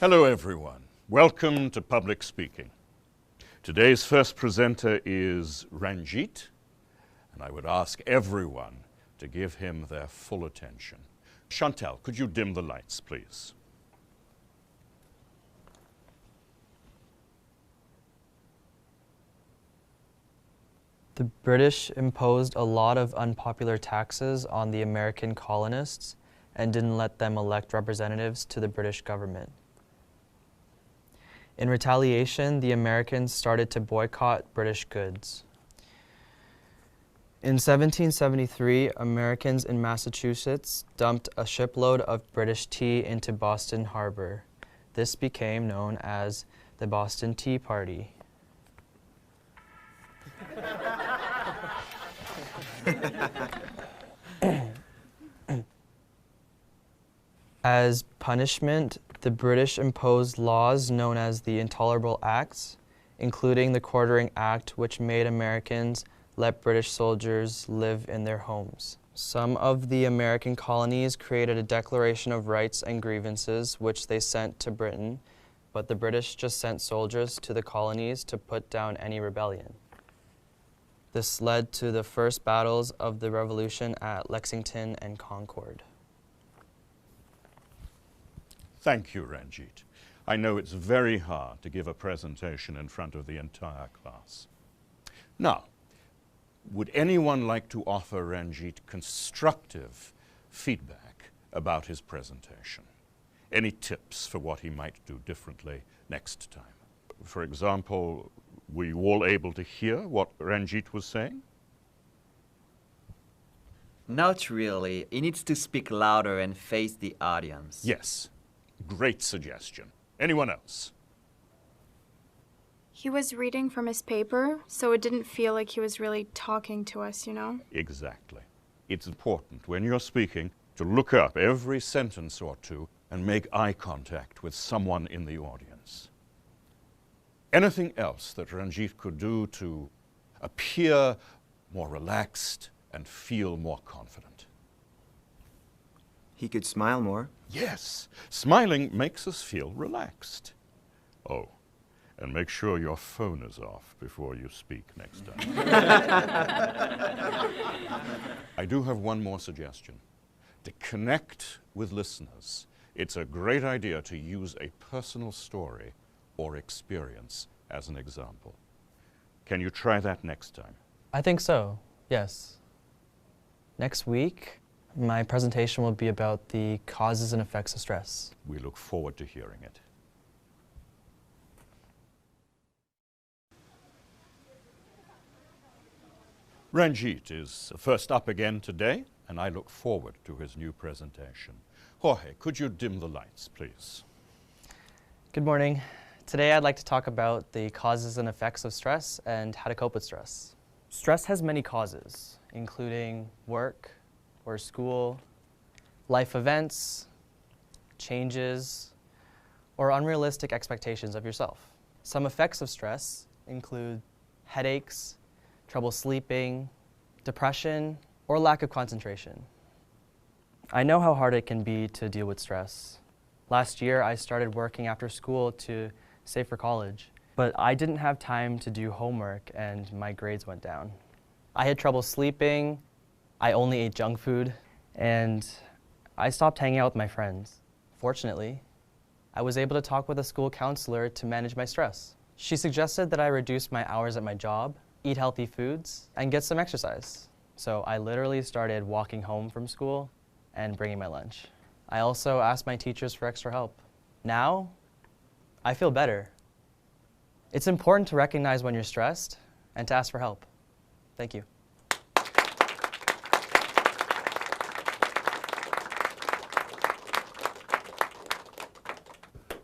Hello everyone. Welcome to Public Speaking. Today's first presenter is Ranjit, and I would ask everyone to give him their full attention. Chantal, could you dim the lights, please? The British imposed a lot of unpopular taxes on the American colonists and didn't let them elect representatives to the British government. In retaliation, the Americans started to boycott British goods. In 1773, Americans in Massachusetts dumped a shipload of British tea into Boston Harbor. This became known as the Boston Tea Party. As punishment, the British imposed laws known as the Intolerable Acts, including the Quartering Act, which made Americans let British soldiers live in their homes. Some of the American colonies created a Declaration of Rights and Grievances, which they sent to Britain, but the British just sent soldiers to the colonies to put down any rebellion. This led to the first battles of the Revolution at Lexington and Concord. Thank you, Ranjit. I know it's very hard to give a presentation in front of the entire class. Now, would anyone like to offer Ranjit constructive feedback about his presentation? Any tips for what he might do differently next time? For example, were you all able to hear what Ranjit was saying? Not really. He needs to speak louder and face the audience. Yes. Great suggestion. Anyone else? He was reading from his paper, so it didn't feel like he was really talking to us, you know? Exactly. It's important when you're speaking to look up every sentence or two and make eye contact with someone in the audience. Anything else that Ranjit could do to appear more relaxed and feel more confident? He could smile more. Yes, smiling makes us feel relaxed. Oh, and make sure your phone is off before you speak next time. I do have one more suggestion. To connect with listeners, it's a great idea to use a personal story or experience as an example. Can you try that next time? I think so, yes. Next week, my presentation will be about the causes and effects of stress. We look forward to hearing it. Ranjit is first up again today, and I look forward to his new presentation. Jorge, could you dim the lights, please? Good morning. Today I'd like to talk about the causes and effects of stress and how to cope with stress. Stress has many causes, including work or school, life events, changes, or unrealistic expectations of yourself. Some effects of stress include headaches, trouble sleeping, depression, or lack of concentration. I know how hard it can be to deal with stress. Last year, I started working after school to save for college, but I didn't have time to do homework and my grades went down. I had trouble sleeping, I only ate junk food, and I stopped hanging out with my friends. Fortunately, I was able to talk with a school counselor to manage my stress. She suggested that I reduce my hours at my job, eat healthy foods, and get some exercise. So I literally started walking home from school and bringing my lunch. I also asked my teachers for extra help. Now, I feel better. It's important to recognize when you're stressed and to ask for help. Thank you.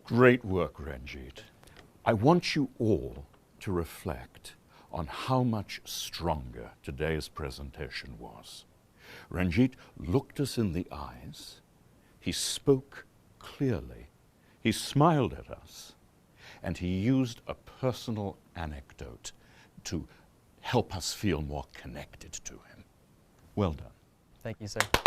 Great work, Ranjit. I want you all to reflect on how much stronger today's presentation was. Ranjit looked us in the eyes, he spoke clearly, he smiled at us, and he used a personal anecdote to help us feel more connected to him. Well done. Thank you, sir.